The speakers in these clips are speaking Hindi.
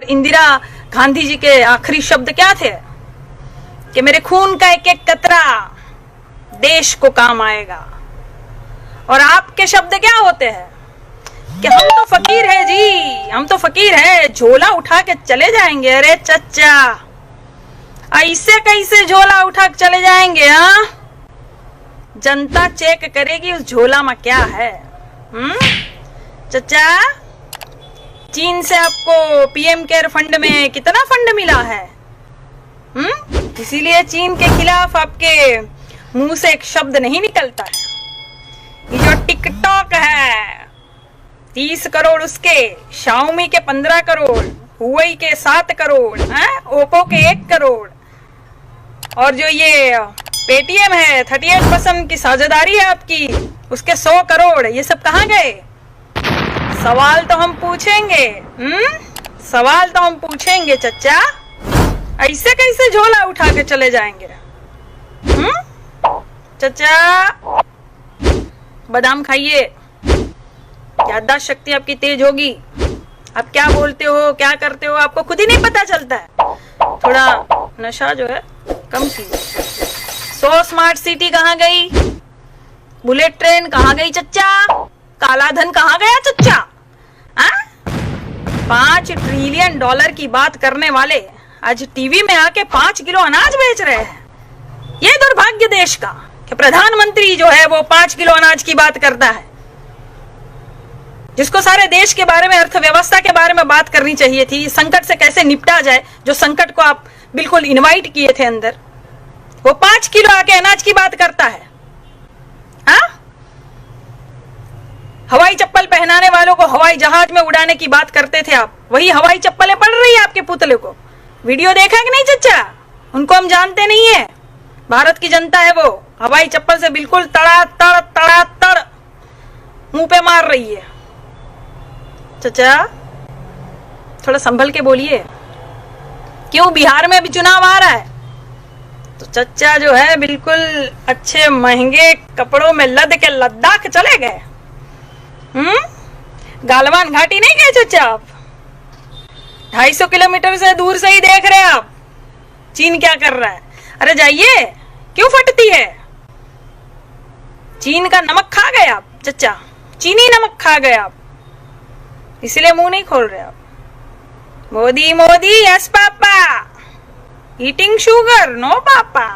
इंदिरा गांधी जी के आखिरी शब्द क्या थे कि मेरे खून का एक एक कतरा देश को काम आएगा। और आपके शब्द क्या होते हैं कि हम तो फकीर है जी, हम तो फकीर है, झोला उठा के चले जाएंगे। अरे चच्चा, ऐसे कैसे झोला उठा के चले जाएंगे? हाँ, जनता चेक करेगी उस झोला में क्या है। चच्चा, चीन से आपको पीएम केयर फंड में कितना फंड मिला है? इसीलिए चीन के खिलाफ आपके मुंह से एक शब्द नहीं निकलता है। ये जो टिकटॉक है 30 करोड़ उसके, शाओमी के 15 करोड़, हुआई के 7 करोड़, ओप्पो के 1 करोड़, और जो ये पेटीएम है 38% की साझेदारी है आपकी, उसके 100 करोड़, ये सब कहाँ गए? सवाल तो हम पूछेंगे, सवाल तो हम पूछेंगे चच्चा। ऐसे कैसे झोला उठा के चले जाएंगे? चच्चा, बादाम खाइए, याददाश्त शक्ति आपकी तेज होगी। आप क्या बोलते हो, क्या करते हो, आपको खुद ही नहीं पता चलता है। थोड़ा नशा जो है कम कीजिए। 100 स्मार्ट सिटी कहाँ गई? बुलेट ट्रेन कहाँ गई चच्चा? काला धन कहाँ गया चच्चा? 5 ट्रिलियन डॉलर की बात करने वाले आज टीवी में आके 5 किलो अनाज बेच रहे हैं। ये दुर्भाग्य देश का कि प्रधानमंत्री जो है वो 5 किलो अनाज की बात करता है, जिसको सारे देश के बारे में, अर्थव्यवस्था के बारे में बात करनी चाहिए थी। संकट से कैसे निपटा जाए, जो संकट को आप बिल्कुल इनवाइट किए थे अंदर, वो 5 किलो आके अनाज की बात करता है। हवाई चप्पल पहनाने वालों को हवाई जहाज में उड़ाने की बात करते थे आप, वही हवाई चप्पलें पड़ रही है आपके पुतले को। वीडियो देखा कि नहीं चच्चा? उनको हम जानते नहीं है, भारत की जनता है वो, हवाई चप्पल से बिल्कुल तड़ा मुंह पे मार रही है। चच्चा, थोड़ा संभल के बोलिए। क्यों? बिहार में भी चुनाव आ रहा है, तो चच्चा जो है बिल्कुल अच्छे महंगे कपड़ों में लद के लद्दाख चले गए। गालवान घाटी नहीं गए चच्चा आप? 250 किलोमीटर से दूर से ही देख रहे हैं आप चीन क्या कर रहा है। अरे जाइए, क्यों फटती है? चीन का नमक खा गए आप चच्चा, चीनी नमक खा गए आप, इसलिए मुंह नहीं खोल रहे आप। Modi Modi, yes papa, eating sugar, no papa,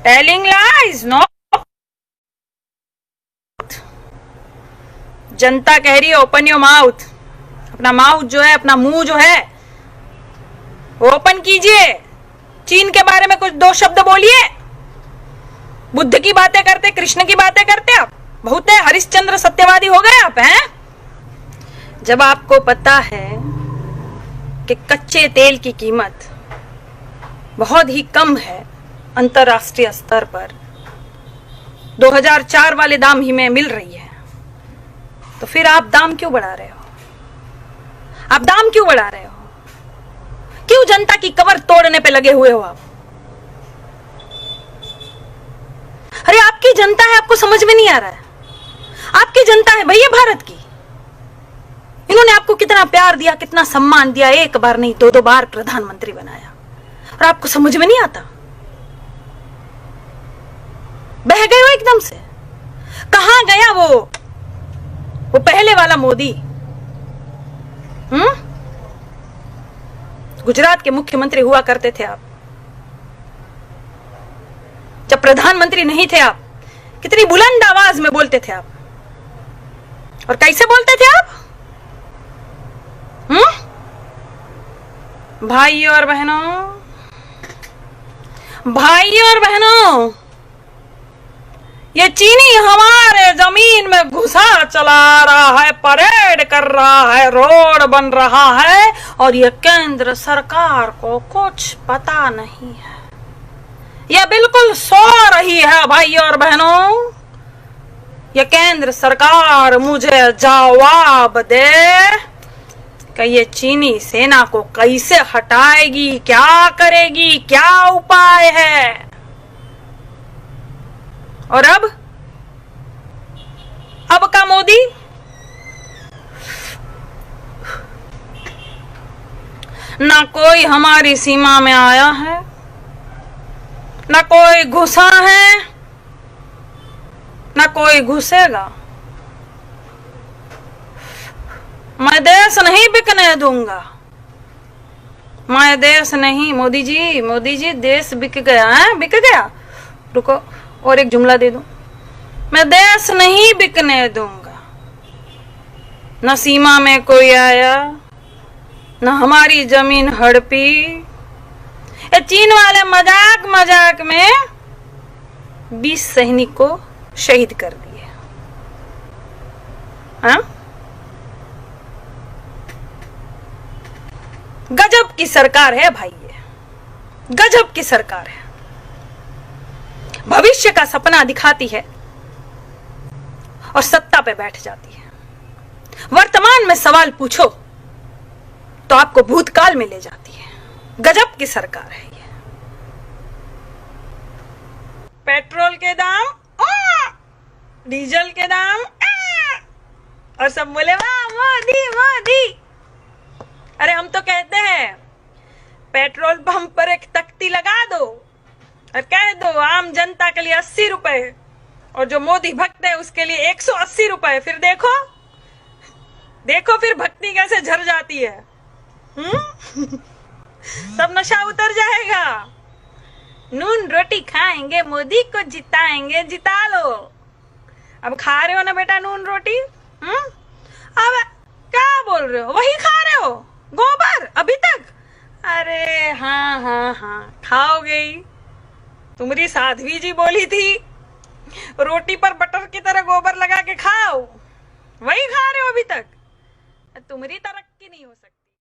telling lies, no. जनता कह रही है ओपन योर माउथ। अपना माउथ जो है, अपना मुंह जो है ओपन कीजिए। चीन के बारे में कुछ 2 शब्द बोलिए। बुद्ध की बातें करते, कृष्ण की बातें करते आप, बहुत है, हरिश्चंद्र सत्यवादी हो गए आप हैं। जब आपको पता है कि कच्चे तेल की कीमत बहुत ही कम है अंतरराष्ट्रीय स्तर पर, 2004 वाले दाम ही में मिल रही है, तो फिर आप दाम क्यों बढ़ा रहे हो? आप दाम क्यों बढ़ा रहे हो? क्यों जनता की कमर तोड़ने पे लगे हुए हो आप? अरे आपकी जनता है, आपको समझ में नहीं आ रहा है? आपकी जनता है भैया भारत की। इन्होंने आपको कितना प्यार दिया, कितना सम्मान दिया, 1 बार नहीं 2-2 बार प्रधानमंत्री बनाया, और आपको समझ में नहीं आता? बह गए हो एकदम से। कहां गया वो पहले वाला मोदी? गुजरात के मुख्यमंत्री हुआ करते थे आप, जब प्रधानमंत्री नहीं थे आप, कितनी बुलंद आवाज में बोलते थे आप, और कैसे बोलते थे आप? भाइयों और बहनों, ये चीनी हमारे जमीन में घुसा चला रहा है, परेड कर रहा है, रोड बन रहा है, और ये केंद्र सरकार को कुछ पता नहीं है। ये बिल्कुल सो रही है भाइयों और बहनों। ये केंद्र सरकार मुझे जवाब दे कि ये चीनी सेना को कैसे हटाएगी, क्या करेगी, क्या उपाय है। और अब का मोदी ना कोई हमारी सीमा में आया है, ना कोई घुसा है, ना कोई घुसेगा। मैं देश नहीं बिकने दूंगा, मैं देश नहीं। मोदी जी देश बिक गया है, बिक गया। रुको और एक जुमला दे दूं, मैं देश नहीं बिकने दूंगा। न सीमा में कोई आया, न हमारी जमीन हड़पी। ये चीन वाले मजाक मजाक में 20 सैनिक को शहीद कर दिए। हाँ? गजब की सरकार है भाई, ये गजब की सरकार है। भविष्य का सपना दिखाती है और सत्ता पे बैठ जाती है। वर्तमान में सवाल पूछो तो आपको भूतकाल में ले जाती है। गजब की सरकार है ये। पेट्रोल के दाम, डीजल के दाम, और सब बोले वाह मोदी मोदी। अरे हम तो कहते हैं पेट्रोल पंप पर एक तख्ती लगा दो और कह दो आम जनता के लिए 80 रुपए, और जो मोदी भक्त है उसके लिए 180 रुपए। फिर देखो देखो फिर भक्ति कैसे झर जाती है। सब नशा उतर जाएगा। नून रोटी खाएंगे, मोदी को जिताएंगे, जिता लो। अब खा रहे हो ना बेटा नून रोटी? अब क्या बोल रहे हो? वही खा रहे हो गोबर अभी तक? अरे हाँ हाँ हाँ खाओगे ही। तुम्हारी साध्वी जी बोली थी रोटी पर बटर की तरह गोबर लगा के खाओ, वही खा रहे हो अभी तक। तुम्हारी तरक्की नहीं हो सकती।